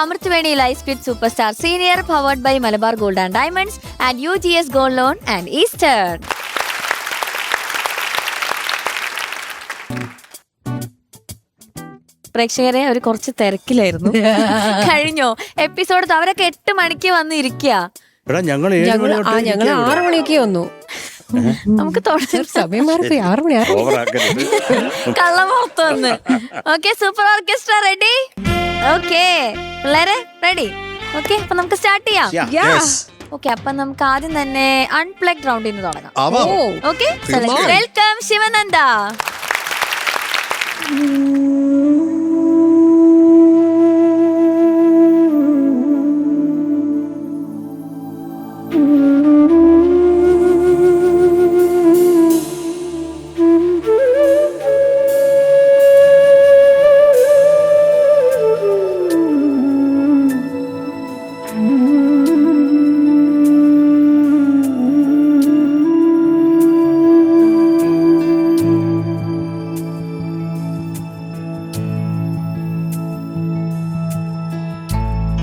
Amrithveni Life Kit Superstar Senior powered by Malabar Gold and Diamonds and UGS Gold Loan and Eastern. പ്രേക്ഷകരെ അവർ കുറച്ച് തിരക്കിലായിരുന്നു. കഴിഞ്ഞോ episode? അവരൊക്കെ 8 മണിക്ക് വന്ന് ഇരിക്കുക. ഞങ്ങൾ 6 മണിക്ക് വന്നു. നമുക്ക് സമയം മാറി 6 മണി കള്ളം പുറത്ത് വന്ന്. Okay, super orchestra ready? Okay പിള്ളേരെ റെഡി? ഓക്കെ, അപ്പൊ നമുക്ക് സ്റ്റാർട്ട് ചെയ്യാം. ഓക്കെ, അപ്പൊ നമുക്ക് ആദ്യം തന്നെ അൺപ്ലഗ്ഡ് റൗണ്ടിൽ നിന്ന് തുടങ്ങാം. Okay, welcome Sivananda.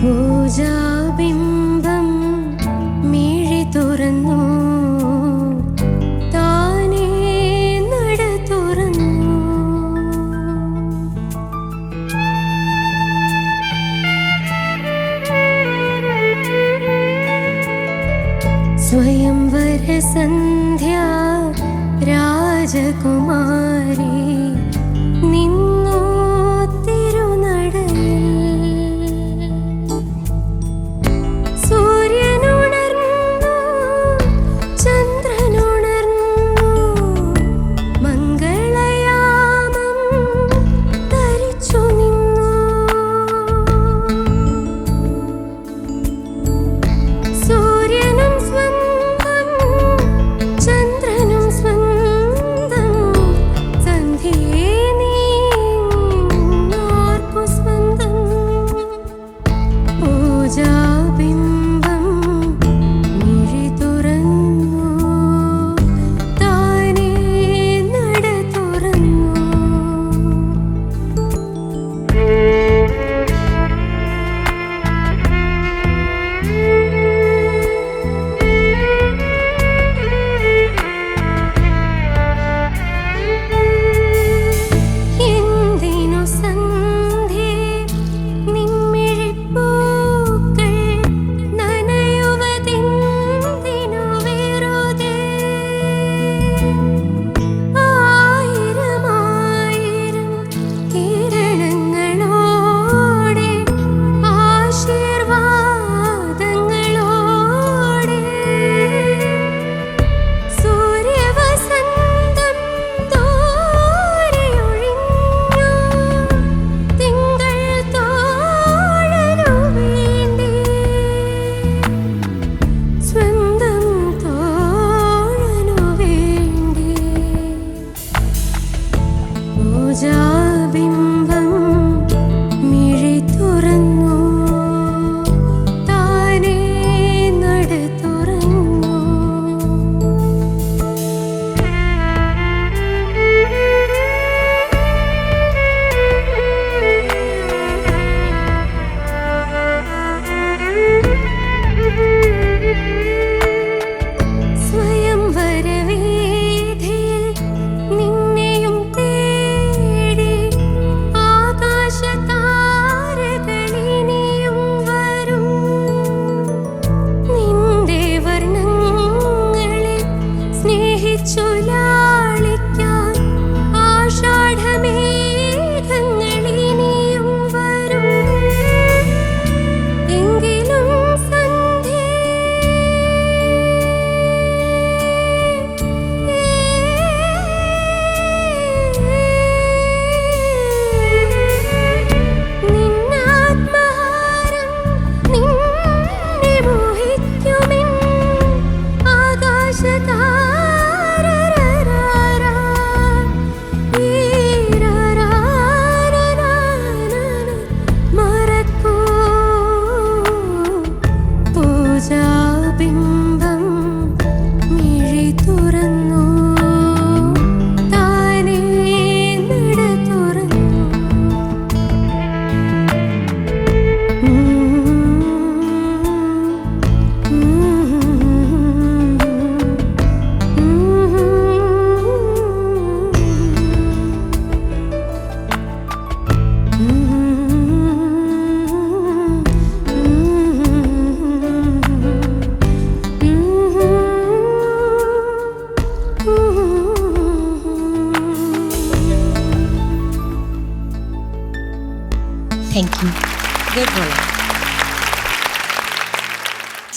പൂജാബിംബം മിഴി തുറന്നു, താനേ നട തുറന്നു. സ്വയംവര സന്ധ്യ രാജകുമാരി നിന്നു തിരുനടയിൽ.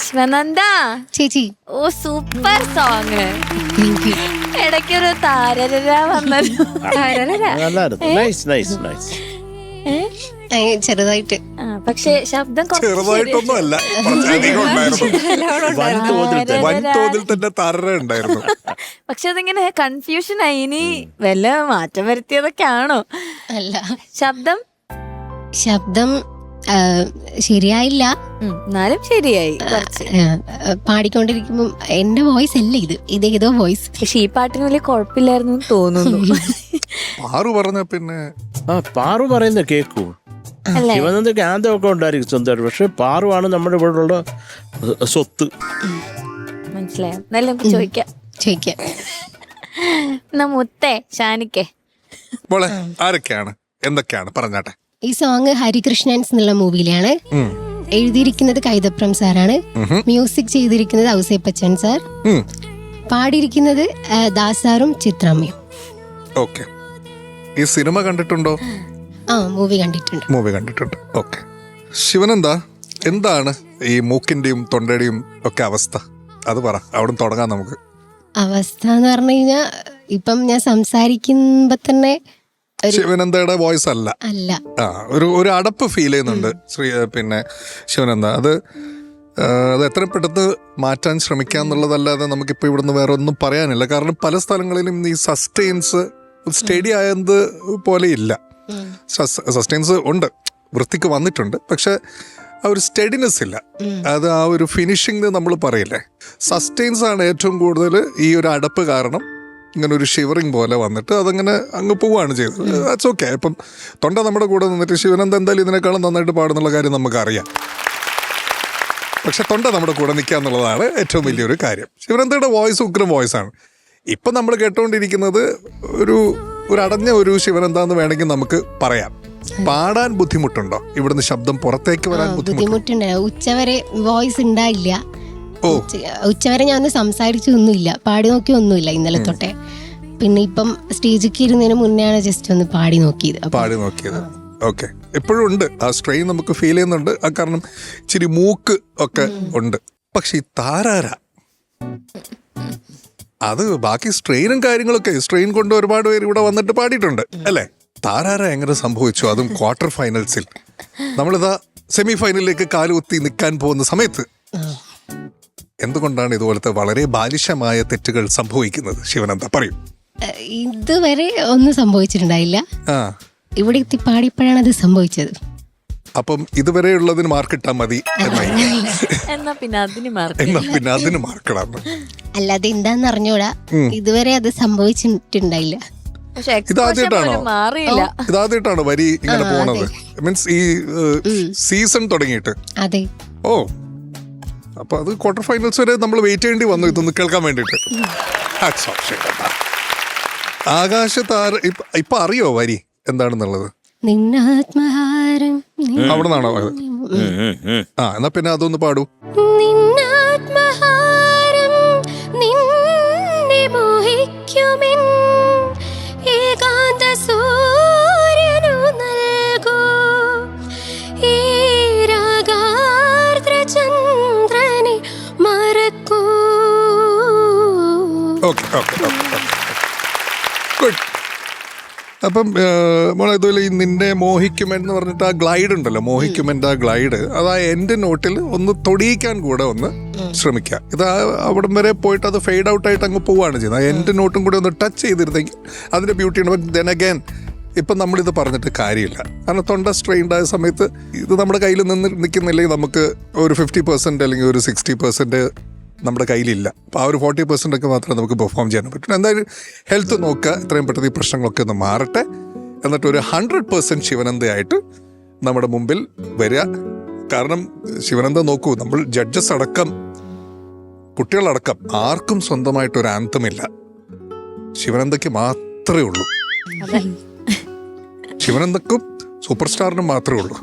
ശിവനന്ദ ചേച്ചി. ഓ സൂപ്പർ സോങ്. Thank you. ഇടയ്ക്കൊരു താരര വന്നല്ലോ. നല്ലായിരുന്നു. Nice nice nice. ചെറുതായിട്ട്. പക്ഷെ ശബ്ദം ചെറുതായിട്ടൊന്നും അല്ല, കുറച്ചധികം ഉണ്ടായിരുന്നു. വൻതോതിൽ തന്നെ തറ ഉണ്ടായിരുന്നു. പക്ഷെ അതിങ്ങനെ കൺഫ്യൂഷൻ ആയി. ഇനി വല്ല മാറ്റം വരുത്തിയതൊക്കെ ആണോ? അല്ല, ശബ്ദം ശരിയായില്ല. എന്നാലും ശരിയായി. പാടിക്കൊണ്ടിരിക്കുമ്പോ എന്റെ വോയിസ് അല്ല ഇത് ഏതോ വോയിസ്. പക്ഷെ ഈ പാട്ടിന് വലിയ കുഴപ്പമില്ലായിരുന്നു തോന്നുന്നു. പാറു പറഞ്ഞ പിന്നെ പാറു പറയുന്ന കേക്കൂ. ശിവനന്ദക്ക് ആന്തമൊക്കെ ഉണ്ടായിരിക്കും സ്വന്തമായിട്ട്. പക്ഷെ പാറുവാണ് നമ്മുടെ ഇവിടെ ഉള്ള സ്വത്ത്. മനസ്സിലായോ? നല്ല നമുക്ക് ചോദിക്കാം. മുത്തേ ഷാനിക്കേ മോളെ ആരൊക്കെയാണ് എന്തൊക്കെയാണ് പറഞ്ഞാട്ടെ. ഈ സോങ് ഹരികൃഷ്ണൻസ് എന്നുള്ള മൂവിയിലാണ്. എഴുതിയിരിക്കുന്നത് കൈതപ്രം സാറാണ്. മ്യൂസിക് ചെയ്തിരിക്കുന്നത് ഔസേപ്പച്ചൻ സാർ. പാടിയിരിക്കുന്നത് ദാസാറും ചിത്രമ്മയും. ഓക്കെ. ഈ സിനിമ കണ്ടിട്ടുണ്ടോ? മൂവി കണ്ടിട്ടുണ്ട്. ഓക്കെ. ശിവനന്ദ, എന്താണ് ഈ മൂക്കിന്റെയും തൊണ്ടയുടെയും ഒക്കെ അവസ്ഥ? അത് പറ, അവിടെ തുടങ്ങാം നമുക്ക്. അവസ്ഥ എന്ന് പറഞ്ഞു കഴിഞ്ഞാ ഇപ്പം ഞാൻ സംസാരിക്കുമ്പോ തന്നെ ശിവനന്ദയുടെ വോയിസ് അല്ല. ഒരു അടപ്പ് ഫീൽ ചെയ്യുന്നുണ്ട് പിന്നെ ശിവനന്ദ. അത് എത്ര പെട്ടെന്ന് മാറ്റാൻ ശ്രമിക്കാന്നുള്ളതല്ലാതെ നമുക്കിപ്പോ ഇവിടുന്ന് വേറെ ഒന്നും പറയാനില്ല. കാരണം പല സ്ഥലങ്ങളിലും ഈ സസ്റ്റെയിൻസ് സ്റ്റഡി ആയത് പോലെ ഇല്ല. സസ്റ്റെയിൻസ് ഉണ്ട്, വൃത്തിക്ക് വന്നിട്ടുണ്ട്, പക്ഷെ ആ ഒരു സ്റ്റഡിനെസ് ഇല്ല. അത് ആ ഒരു ഫിനിഷിംഗ് നമ്മൾ പറയില്ലേ, സസ്റ്റെയിൻസ് ആണ് ഏറ്റവും കൂടുതൽ. ഈ ഒരു അടപ്പ് കാരണം ഇങ്ങനെ ഒരു ഷിവറിങ് പോലെ വന്നിട്ട് അതങ്ങനെ അങ്ങ് പോവുകയാണ് ചെയ്തത്. That's okay. ഇപ്പം തൊണ്ട നമ്മുടെ കൂടെ നിന്നിട്ട് ശിവനന്ദ എന്തായാലും ഇതിനേക്കാളും നന്നായിട്ട് പാടുന്നുള്ള കാര്യം നമുക്കറിയാം. പക്ഷെ തൊണ്ട നമ്മുടെ കൂടെ നിൽക്കുക എന്നുള്ളതാണ് ഏറ്റവും വലിയൊരു കാര്യം. ശിവനന്ദയുടെ വോയിസ് ഉഗ്രം വോയിസാണ്. ഇപ്പം നമ്മൾ കേട്ടോണ്ടിരിക്കുന്നത് ഒരു അടഞ്ഞ ഒരു ശിവനന്ദ എന്ന് വേണമെങ്കിൽ നമുക്ക് പറയാം. പാടാൻ ബുദ്ധിമുട്ടുണ്ടോ? ഇവിടുന്ന് ശബ്ദം പുറത്തേക്ക് വരാൻ ബുദ്ധിമുട്ടുണ്ട്. ഉച്ചവരെ വോയിസ് ഉണ്ടായില്ല. ഉച്ചവരെ ഞാൻ സംസാരിച്ചൊന്നുമില്ല, പാടി നോക്കിയൊന്നുമില്ല ഇന്നലെ തൊട്ടേ. പിന്നെ ഇപ്പം സ്റ്റേജിലേക്ക് ഇരുന്നതിന് മുന്നെയാണ് ജസ്റ്റ് ഒന്ന് പാടി നോക്കിയത്. ഓക്കെ. എപ്പോഴും ഉണ്ട് ആ സ്ട്രെയിൻ, നമുക്ക് ഫീൽ ചെയ്യുന്നുണ്ട്. ആ കാരണം ഇച്ചിരി മൂക്ക് ഒക്കെ ഉണ്ട്. പക്ഷെ ഈ താരാര അത് ബാക്കി സ്ട്രെയിനും കാര്യങ്ങളൊക്കെ, സ്ട്രെയിൻ കൊണ്ട് ഒരുപാട് പേര് ഇവിടെ വന്നിട്ട് പാടിയിട്ടുണ്ട് അല്ലേ? താരാര എങ്ങനെ സംഭവിച്ചു? അതും ക്വാർട്ടർ ഫൈനൽസിൽ. നമ്മളിതാ സെമി ഫൈനലിലേക്ക് കാലുകുത്തി നിൽക്കാൻ പോകുന്ന സമയത്ത് എന്തുകൊണ്ടാണ് ഇതുപോലത്തെ വളരെ ബാലിശമായ തെറ്റുകൾ സംഭവിക്കുന്നത്? ശിവനന്ദ പറയൂ. ഇതുവരെ ഒന്നും സംഭവിച്ചിട്ടുണ്ടായില്ല. ഇവിടെ എത്തി പാടിയപ്പോഴാണ് അത് സംഭവിച്ചത്. അപ്പം ഇതുവരെ ഉള്ളതിന് മാർക്കിട്ടാ മതി എന്നാ പിന്നെ അതിന് മാർക്കിടാം. അല്ലാതെ എന്താന്ന് അറിഞ്ഞൂടാ, ഇതുവരെ അത് സംഭവിച്ചിട്ടുണ്ടായില്ല. ഇതാദ്യമായിട്ടാണ് വരി ഇങ്ങനെ പോണത്? മീൻസ് ഈ സീസൺ തുടങ്ങിയിട്ട്? അതെ. ഓ, അപ്പൊ അത് ക്വാർട്ടർ ഫൈനൽസ് വരെ നമ്മൾ വെയിറ്റ് ചെയ്യേണ്ടി വന്നു ഇതൊന്ന് കേൾക്കാൻ വേണ്ടിട്ട്. ആകാശത്താര ഇപ്പൊ അറിയോ വരി എന്താണെന്നുള്ളത്? അവിടെ നിന്നാണോ? എന്നാ പിന്നെ അതൊന്ന് പാടൂ. അപ്പം മോളെ ഇതുപോലെ ഈ നിന്നെ മോഹിക്കുമെന്ന് പറഞ്ഞിട്ട് ആ ഗ്ലൈഡ് ഉണ്ടല്ലോ, മോഹിക്കുമെൻ്റെ ആ ഗ്ലൈഡ്, അത് ആ എൻ്റെ നോട്ടിൽ ഒന്ന് തൊടിയിക്കാൻ കൂടെ ഒന്ന് ശ്രമിക്കുക. ഇത് അവിടം വരെ പോയിട്ട് അത് ഫെയ്ഡ് ഔട്ടായിട്ട് അങ്ങ് പോവുകയാണ് ചെയ്യുന്നത്. ആ എൻ്റെ നോട്ടും കൂടെ ഒന്ന് ടച്ച് ചെയ്തിരുന്നെങ്കിൽ അതിൻ്റെ ബ്യൂട്ടി ഉണ്ട്. ദെൻ അഗൈൻ ഇപ്പം നമ്മളിത് പറഞ്ഞിട്ട് കാര്യമില്ല. കാരണം തൊണ്ട സ്ട്രെയിൻഡ് ആയ സമയത്ത് ഇത് നമ്മുടെ കയ്യിൽ നിൽക്കുന്നില്ലെങ്കിൽ നമുക്ക് ഒരു 50% അല്ലെങ്കിൽ ഒരു 60% നമ്മുടെ കയ്യിലില്ല. അപ്പോൾ ആ ഒരു 40% ഒക്കെ മാത്രമേ നമുക്ക് പെർഫോം ചെയ്യാൻ പറ്റുള്ളൂ. എന്തായാലും ഹെൽത്ത് നോക്കുക, എത്രയും പെട്ടെന്ന് ഈ പ്രശ്നങ്ങളൊക്കെ ഒന്ന് മാറട്ടെ. എന്നിട്ട് ഒരു 100% ശിവനന്ദയായിട്ട് നമ്മുടെ മുമ്പിൽ വരിക. കാരണം ശിവനന്ദ നോക്കൂ, നമ്മൾ ജഡ്ജസ് അടക്കം കുട്ടികളടക്കം ആർക്കും സ്വന്തമായിട്ടൊരു ആന്തമില്ല. ശിവനന്ദയ്ക്ക് മാത്രമേ ഉള്ളൂ. ശിവനന്ദക്കും സൂപ്പർ സ്റ്റാറിനും മാത്രമേ ഉള്ളൂ.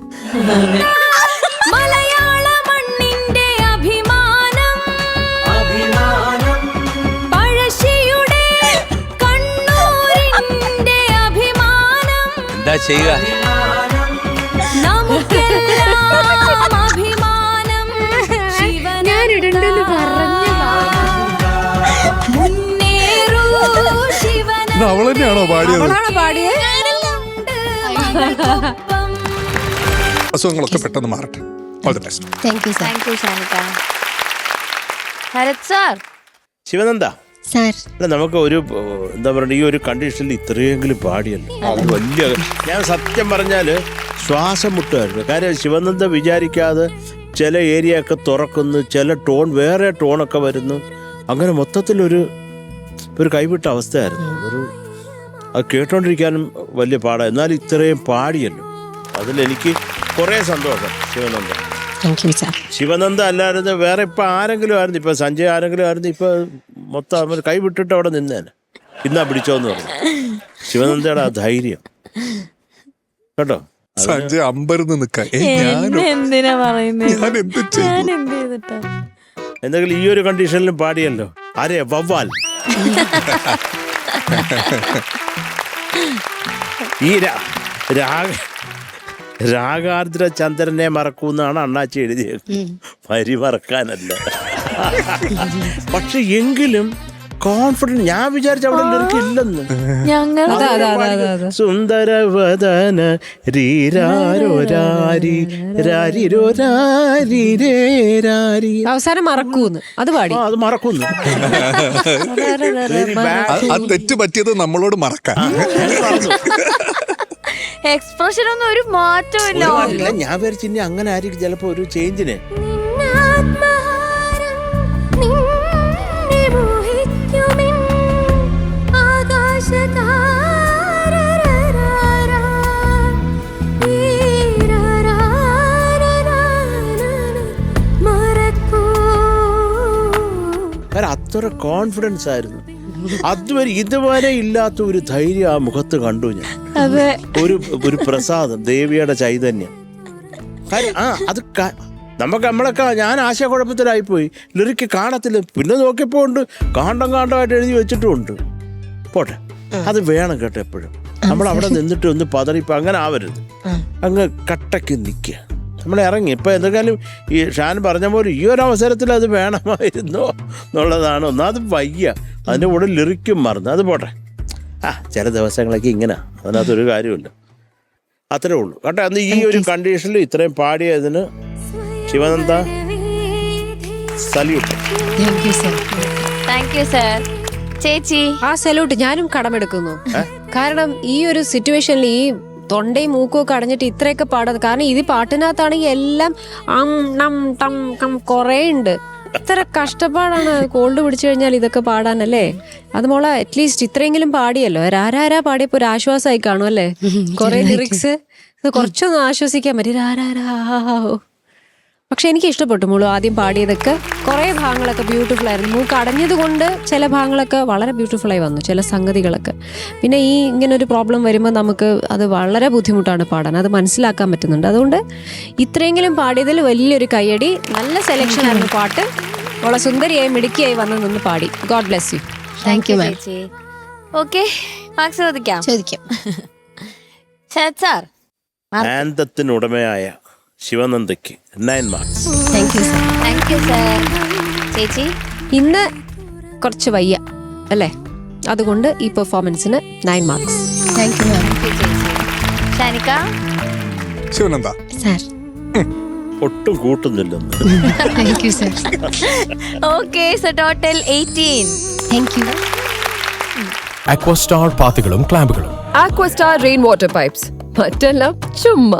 ഞാനിവിടെ അവൾ തന്നെയാണോ പാടിയത്? അവളാണോ പാടിയത്? അസുഖങ്ങളൊക്കെ പെട്ടെന്ന് മാറട്ടെ. All the best. Thank you sir. Thank you Shanikka. Bharath sir, Sivananda, sir അല്ല നമുക്ക് ഒരു എന്താ പറയുക, ഈ ഒരു കണ്ടീഷനിൽ ഇത്രയെങ്കിലും പാടിയല്ലോ, അത് വലിയ. ഞാൻ സത്യം പറഞ്ഞാൽ ശ്വാസം മുട്ടുമായിരുന്നു. കാര്യം ശിവനന്ദ വിചാരിക്കാതെ ചില ഏരിയ ഒക്കെ തുറക്കുന്നു, ചില ടോൺ വേറെ ടോണൊക്കെ വരുന്നു. അങ്ങനെ മൊത്തത്തിലൊരു കൈവിട്ട അവസ്ഥയായിരുന്നു. അത് കേട്ടോണ്ടിരിക്കാനും വലിയ പാടാണ്. എന്നാലും ഇത്രയും പാടിയല്ലോ, അതിലെനിക്ക് കുറേ സന്തോഷം. Sivananda, thank you sir. Sivananda അല്ലായിരുന്നു വേറെ ഇപ്പം ആരെങ്കിലും ആയിരുന്നു, ഇപ്പം സഞ്ജയ് ആരെങ്കിലും ആയിരുന്നു, ഇപ്പം മൊത്തം കൈ വിട്ടിട്ട് അവിടെ നിന്നേനെ. ഇന്നാ പിടിച്ചോന്ന് പറഞ്ഞു. ശിവനന്ദയുടെ ആ ധൈര്യം കേട്ടോ. സഞ്ജയ് അമ്പരന്ന് നിൽക്കാൻ എന്തിനാ പറയുന്നത്? ഞാൻ എന്ത് ചെയ്യും? ഞാൻ എന്ത് ചെയ്തിട്ടാ? എന്തെങ്കിലും ഈ ഒരു കണ്ടീഷനിലും പാടിയല്ലോ. ആരെ വവ്വാൽ ഈ രാഗാർദ്ര ചന്ദ്രനെ മറക്കൂന്നാണ് അണ്ണാച്ചി എഴുതിയത്. വരി മറക്കാനല്ല. പക്ഷെ എങ്കിലും കോൺഫിഡൻസ്, ഞാൻ വിചാരിച്ച അവിടെ ലിറിക്ക് ഇല്ലെന്ന്. ഞങ്ങൾ സുന്ദരവദന രീരാരോ രാരി രാരിരോ രാരി രേ രാരി. അവസാനം മറക്കൂന്ന് അത് പാടി. അത് മറക്കുന്നു. ആ തെറ്റ് പറ്റിയത് നമ്മളോട് മറക്കാൻ. എക്സ്പ്രഷൻ ഒന്നും ഒരു മാറ്റവും ഇല്ല. ഞാൻ വിചാരിച്ചു ഇനി അങ്ങനെ ആയിരിക്കും ചിലപ്പോ ഒരു ചേഞ്ചിന്. അത്ര കോൺഫിഡൻസ് ആയിരുന്നു. ഇതുവരെ ഇല്ലാത്ത ഒരു ധൈര്യം ആ മുഖത്ത് കണ്ടു ഞാൻ. ഒരു പ്രസാദം, ദേവിയുടെ ചൈതന്യം. അത് നമ്മളൊക്കെ ഞാൻ ആശയക്കുഴപ്പത്തിലായിപ്പോയി. ലിറിക്ക് കാണത്തില്ല. പിന്നെ നോക്കിയപ്പോ ഉണ്ട്, കാണ്ടമായിട്ട് എഴുതി വെച്ചിട്ടുമുണ്ട്. പോട്ടെ, അത് വേണം കേട്ടോ. എപ്പോഴും നമ്മൾ അവിടെ നിന്നിട്ട് ഒന്ന് പതറിപ്പോ അങ്ങനെ ആവരുത്. അങ്ങ് കട്ടയ്ക്ക് നിൽക്കുക. നമ്മൾ ഇറങ്ങി. ഇപ്പം എന്തെങ്കിലും ഈ ഷാൻ പറഞ്ഞ പോലെ ഈ ഒരു അവസരത്തിൽ അത് വേണമായിരുന്നോ എന്നുള്ളതാണ്. ഒന്നാമത് വയ്യ, അതിൻ്റെ കൂടെ ലിറിക്കും മറന്നു. അത് പോട്ടെ, ചില ദിവസങ്ങളൊക്കെ ഇങ്ങനെ, അതിനകത്തൊരു കാര്യമില്ല. അത്രേ ഉള്ളൂ കേട്ടോ. അന്ന് ഈ ഒരു കണ്ടീഷനിൽ ഇത്രയും പാടിയതിന് Sivananda salute. Thank you sir. ചേച്ചി, ആ സല്യൂട്ട് ഞാനും കടമെടുക്കുന്നു. കാരണം ഈ ഒരു സിറ്റുവേഷനിൽ ഈ തൊണ്ടയും മൂക്കും ഒക്കെ അടഞ്ഞിട്ട് ഇത്രയൊക്കെ പാടാതെ, കാരണം ഇത് പാട്ടിനകത്താണെങ്കിൽ എല്ലാം കുറേ ഉണ്ട്. ഇത്ര കഷ്ടപ്പാടാണ് കോൾഡ് പിടിച്ചു കഴിഞ്ഞാൽ ഇതൊക്കെ പാടാനല്ലേ. അത് മോളെ അറ്റ്ലീസ്റ്റ് ഇത്രയെങ്കിലും പാടിയല്ലോ. ആരാ പാടിയപ്പോ ഒരു ആശ്വാസമായി കാണും അല്ലേ. കുറെ ലിറിക്സ് കുറച്ചൊന്നും ആശ്വസിക്കാൻ പറ്റി. പക്ഷെ എനിക്ക് ഇഷ്ടപ്പെട്ടു മോള് ആദ്യം പാടിയതൊക്കെ. കുറേ ഭാഗങ്ങളൊക്കെ ബ്യൂട്ടിഫുൾ ആയിരുന്നു. മൂക്ക് അടഞ്ഞത് കൊണ്ട് ചില ഭാഗങ്ങളൊക്കെ വളരെ ബ്യൂട്ടിഫുള്ളായി വന്നു, ചില സംഗതികളൊക്കെ. പിന്നെ ഈ ഇങ്ങനെ ഒരു പ്രോബ്ലം വരുമ്പോൾ നമുക്ക് അത് വളരെ ബുദ്ധിമുട്ടാണ് പാടാൻ, അത് മനസ്സിലാക്കാൻ പറ്റുന്നുണ്ട്. അതുകൊണ്ട് ഇത്രയെങ്കിലും പാടിയതിൽ വലിയൊരു കയ്യടി. നല്ല സെലക്ഷൻ ആയിരുന്നു പാട്ട്. വളരെ സുന്ദരിയായി മിടുക്കിയായി വന്ന് നിന്ന് പാടി. God bless you. Thank you ma'am. ചേച്ചി. ഓക്കെ, മാർക്സ് ചോദിക്കാം. സാർ, ആനന്ദത്തിനുടമയായ ശിവനന്ദയ്ക്ക് 9 marks. Thank you sir. Thank you sir. ചേച്ചി, ഇന്ന് കുറച്ച് വയ്യ അല്ലേ, അതുകൊണ്ട് ഈ പെർഫോമൻസിന് 9 marks. Thank you ma'am. Shanikka. Sivananda sir ഒട്ടും കൂട്ടുന്നില്ലെന്ന്. Thank you sir. Okay, so total 18. Thank you. Aquastar പാത്തികളും ക്ലാമ്പുകളും. Aquastar rainwater pipes. മറ്റെല്ലാം ചുമ്മാ.